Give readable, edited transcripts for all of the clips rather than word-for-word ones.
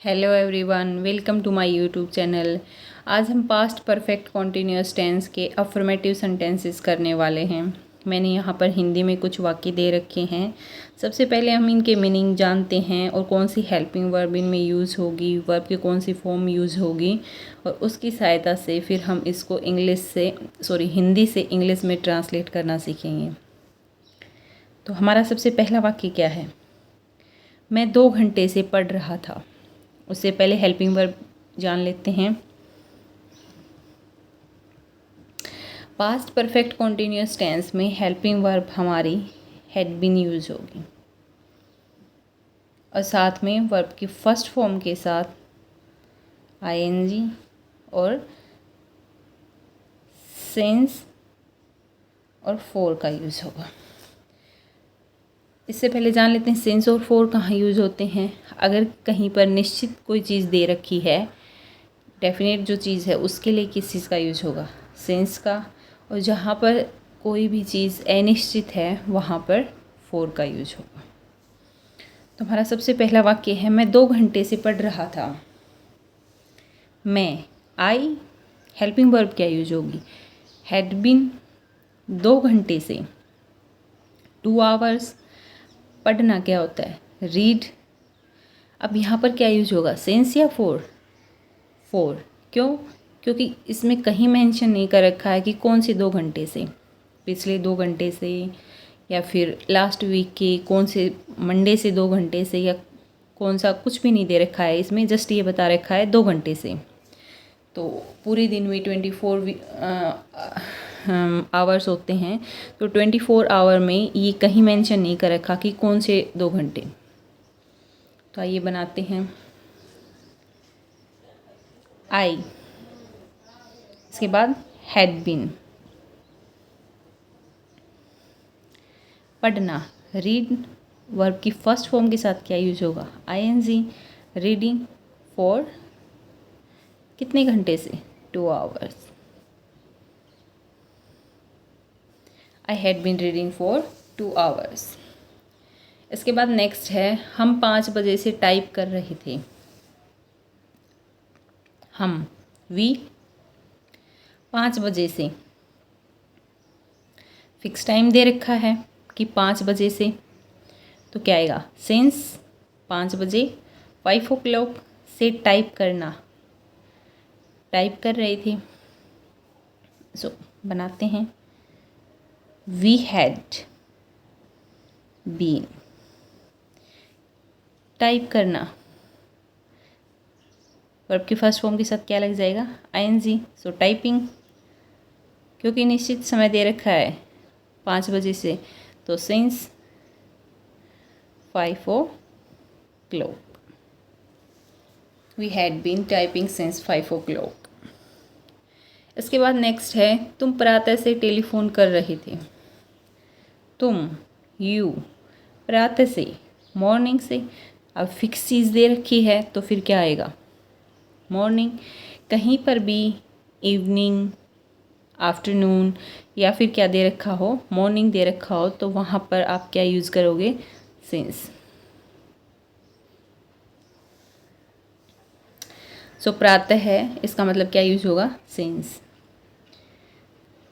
Hello everyone, welcome to my YouTube channel. आज हम past perfect continuous tense के affirmative sentences करने वाले हैं। मैंने यहाँ पर हिंदी में कुछ वाक्य दे रखे हैं। सबसे पहले हम इनके मीनिंग जानते हैं और कौन सी हेल्पिंग वर्ब इनमें यूज़ होगी, वर्ब की कौन सी फॉर्म यूज़ होगी, और उसकी सहायता से फिर हम इसको हिंदी से इंग्लिश में ट्रांसलेट करना सीखेंगे। तो हमारा सबसे पहला वाक्य क्या है? मैं 2 घंटे से पढ़ रहा था। उससे पहले हेल्पिंग वर्ब जान लेते हैं। पास्ट परफेक्ट कॉन्टिन्यूअस टेंस में हेल्पिंग वर्ब हमारी हैड बीन यूज होगी और साथ में वर्ब की फर्स्ट फॉर्म के साथ आईएनजी और सिंस और फॉर का यूज़ होगा। इससे पहले जान लेते हैं सिंस और फॉर कहाँ यूज़ होते हैं। अगर कहीं पर निश्चित कोई चीज़ दे रखी है, डेफिनेट जो चीज़ है, उसके लिए किस चीज़ का यूज़ होगा? सिंस का। और जहाँ पर कोई भी चीज़ अनिश्चित है वहाँ पर फॉर का यूज़ होगा। तो हमारा सबसे पहला वाक्य है, मैं 2 घंटे से पढ़ रहा था। मैं आई हेल्पिंग वर्ब क्या यूज होगी? हैड बीन 2 घंटे से, 2 आवर्स। पढ़ना क्या होता है? रीड। अब यहाँ पर क्या यूज होगा? सिंस या फॉर? फॉर। क्यों? क्योंकि इसमें कहीं मेंशन नहीं कर रखा है कि कौन से 2 घंटे से, पिछले 2 घंटे से या फिर लास्ट वीक के कौन से मंडे से 2 घंटे से, या कौन सा, कुछ भी नहीं दे रखा है इसमें। जस्ट ये बता रखा है 2 घंटे से। तो पूरे दिन में 24 आवर्स होते हैं, तो 24 आवर में ये कहीं मेंशन नहीं कर रखा कि कौन से 2 घंटे। तो आइए बनाते हैं आई, इसके बाद हैड बीन। पढ़ना, रीड, वर्ब की फर्स्ट फॉर्म के साथ क्या यूज होगा? आईएनजी। रीडिंग फॉर कितने घंटे से? 2 hours. I had been reading for 2 hours. इसके बाद नेक्स्ट है, हम 5 बजे से टाइप कर रहे थे। हम, वी, 5 बजे से। फिक्स टाइम दे रखा है कि 5 बजे से, तो क्या आएगा? सिंस 5 बजे, 5 o'clock से टाइप करना, टाइप कर रहे थे। सो बनाते हैं वी हैड बीन। टाइप करना, वर्ब की फर्स्ट फॉर्म के साथ क्या लग जाएगा? आईएनजी। सो टाइपिंग, क्योंकि निश्चित समय दे रखा है 5 बजे से, तो since 5 o'clock we had been typing since 5 o'clock। इसके बाद नेक्स्ट है, तुम प्रातः से टेलीफोन कर रहे थे। तुम, यू, प्रातः से, मॉर्निंग से। अब फिक्स चीज़ दे रखी है तो फिर क्या आएगा? मॉर्निंग। कहीं पर भी इवनिंग, आफ्टरनून या फिर क्या दे रखा हो, मॉर्निंग दे रखा हो, तो वहाँ पर आप क्या यूज़ करोगे? सिंस। सो प्रातः है, इसका मतलब क्या यूज़ होगा? सिंस।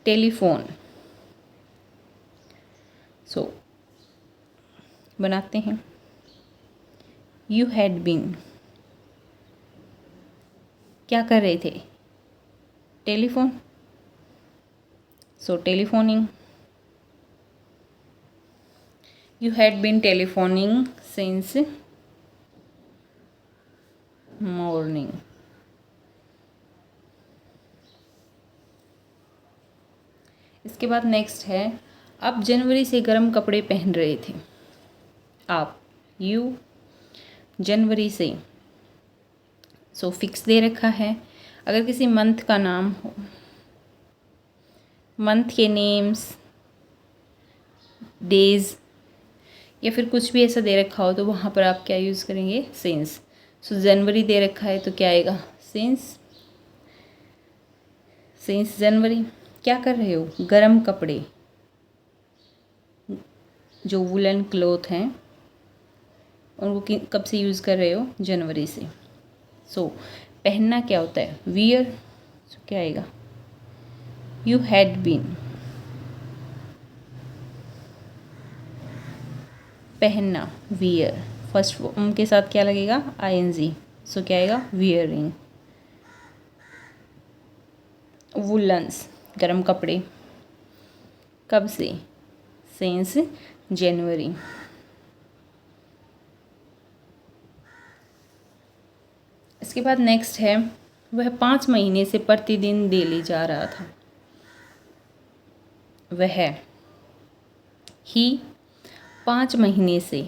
टेलीफोन, सो बनाते हैं यू हैड बीन। क्या कर रहे थे? Telephone. So telephoning. You had been telephoning since morning. इसके बाद नेक्स्ट है, आप जनवरी से गर्म कपड़े पहन रहे थे। आप, यू, जनवरी से। सो फिक्स दे रखा है। अगर किसी मंथ का नाम हो, मंथ के नेम्स, डेज या फिर कुछ भी ऐसा दे रखा हो, तो वहाँ पर आप क्या यूज़ करेंगे? सिंस। सो जनवरी दे रखा है तो क्या आएगा? सिंस। Since January. क्या कर रहे हो? गर्म कपड़े, जो वुलन क्लोथ हैं उनको कब से यूज़ कर रहे हो? जनवरी से। सो पहनना क्या होता है? वियर। सो क्या आएगा? You had been. पहनना वियर, फर्स्ट फॉर्म के साथ क्या लगेगा? आईएनजी। सो क्या आएगा? वियरिंग। वुलन्स, गर्म कपड़े। कब से? Since January. इसके बाद नेक्स्ट है, वह 5 महीने से प्रतिदिन दिल्ली जा रहा था। वह, ही 5 महीने से,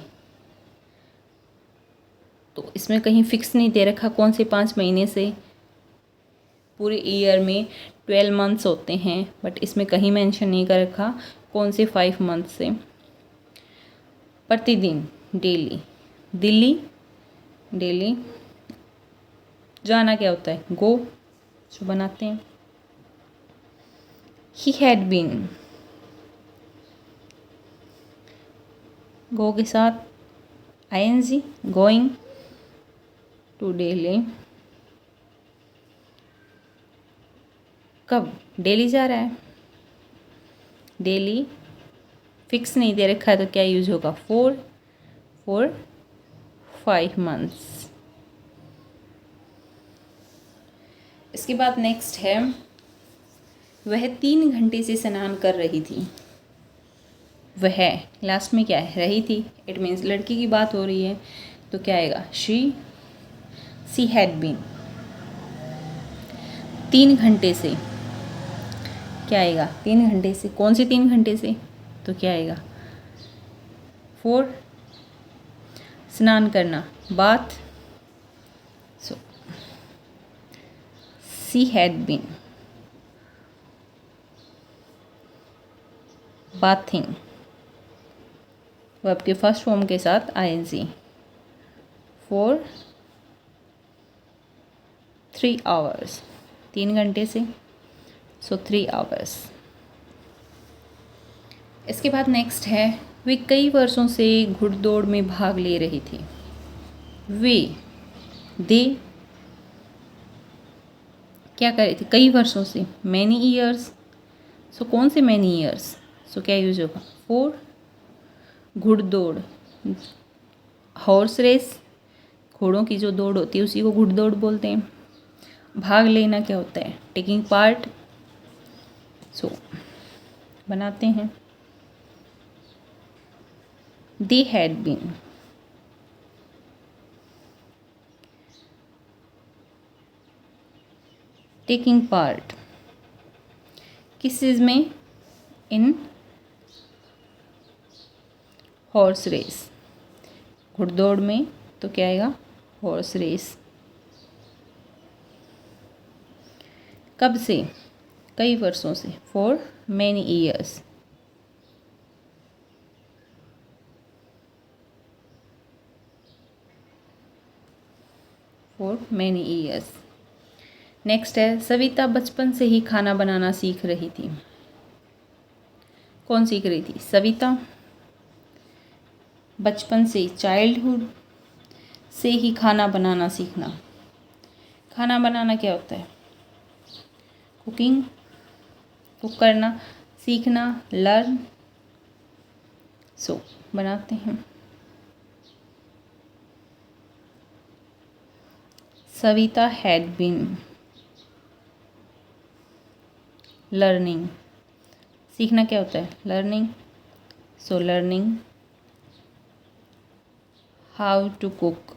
तो इसमें कहीं फिक्स नहीं दे रखा कौन से 5 महीने से। पूरे ईयर में 12 मंथ्स होते हैं, बट इसमें कहीं मेंशन नहीं कर रखा कौन से 5 मंथ से। प्रतिदिन, डेली, दिल्ली, डेली। जाना क्या होता है? गो। जो बनाते हैं ही हैड बीन, गो के साथ आईएनजी, गोइंग टू डेली। कब? डेली जा रहा है। डेली फिक्स नहीं दे रखा है तो क्या यूज होगा? For 5 months. इसके बाद नेक्स्ट है, वह 3 घंटे से स्नान कर रही थी। वह लास्ट में क्या है? रही थी। इट मीन्स लड़की की बात हो रही है, तो क्या आएगा? She had been. 3 घंटे से क्या आएगा? 3 घंटे से, कौन से 3 घंटे से? तो क्या आएगा? फॉर स्नान करना, bath. So she had been bathing, verb के फर्स्ट फॉर्म के साथ आईएनजी, फॉर 3 आवर्स। 3 घंटे से, सो 3 आवर्स। इसके बाद नेक्स्ट है, वे कई वर्षों से घुड़दौड़ में भाग ले रही थी। वे, दे क्या कर रहे थे? कई वर्षों से, मैनी ईयर्स। सो कौन से मैनी ईयर्स? सो क्या यूज होगा? फॉर घुड़दौड़, हॉर्स रेस, घोड़ों की जो दौड़ होती है उसी को घुड़दौड़ बोलते हैं। भाग लेना क्या होता है? Taking part. सो बनाते हैं, they had been, taking part किस चीज़ में? इन हॉर्स रेस, घुड़दौड़ में। तो क्या आएगा? Horse race. कब से? कई वर्षों से, for many years. For many years. Next है, सविता बचपन से ही खाना बनाना सीख रही थी। कौन सीख रही थी? सविता। बचपन से, चाइल्डहुड से ही खाना बनाना सीखना। खाना बनाना क्या होता है? कुकिंग, कुक करना, सीखना, लर्न। सो बनाते हैं, सविता हैड बीन लर्निंग। सीखना क्या होता है? Learning. So learning how to cook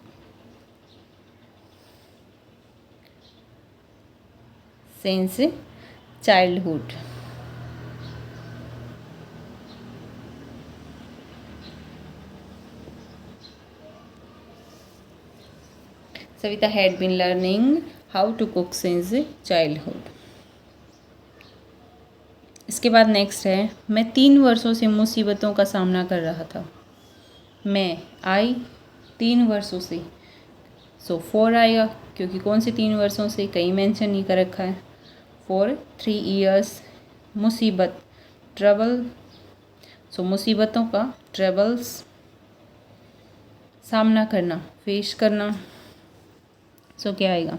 since childhood. Savita had been learning how to cook since childhood. इसके बाद नेक्स्ट है, मैं 3 वर्षों से मुसीबतों का सामना कर रहा था। मैं, आई, 3 वर्षों से। सो 4 आएगा, क्योंकि कौन से 3 वर्षों से? कहीं मेंशन नहीं कर रखा है। For 3 years. मुसीबत, ट्रबल। सो मुसीबतों का, ट्रबल्स। सामना करना, फेस करना। सो क्या आएगा?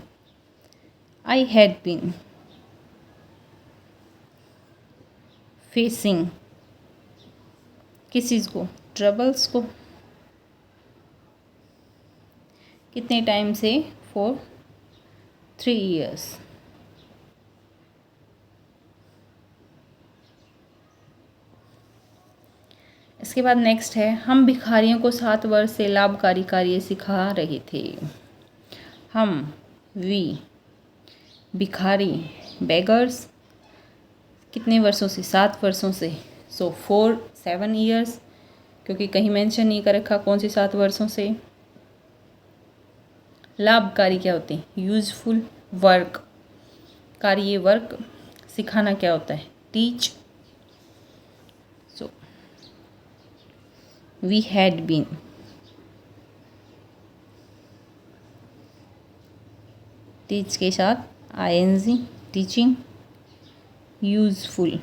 आई हैड बीन फेसिंग किस चीज़ को? ट्रबल्स को। कितने टाइम से? For 3 years। इसके बाद नेक्स्ट है, हम भिखारियों को 7 वर्ष से लाभकारी कार्य सिखा रहे थे। हम, वी, भिखारी, बेगर्स, कितने वर्षों से? 7 वर्षों से। सो 7 years, क्योंकि कहीं मेंशन नहीं कर रखा कौन सी 7 वर्षों से। लाभकारी क्या होते हैं? यूजफुल वर्क, कार्य वर्क। सिखाना क्या होता है? Teach. So we had been, teach के साथ ing, टीचिंग। यूजफुल,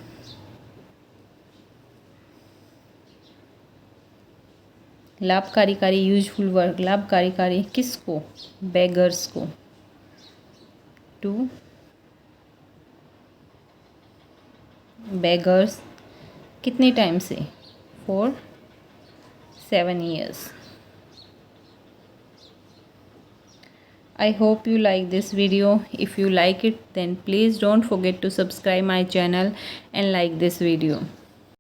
लाभकारी कार्य, यूजफुल वर्क, लाभकारी कार्य किसको? बेगर्स को। टू बेगर्स, कितने टाइम से? For 7 years। I hope you like this video. If you like it, then please don't forget to subscribe my channel and like this video.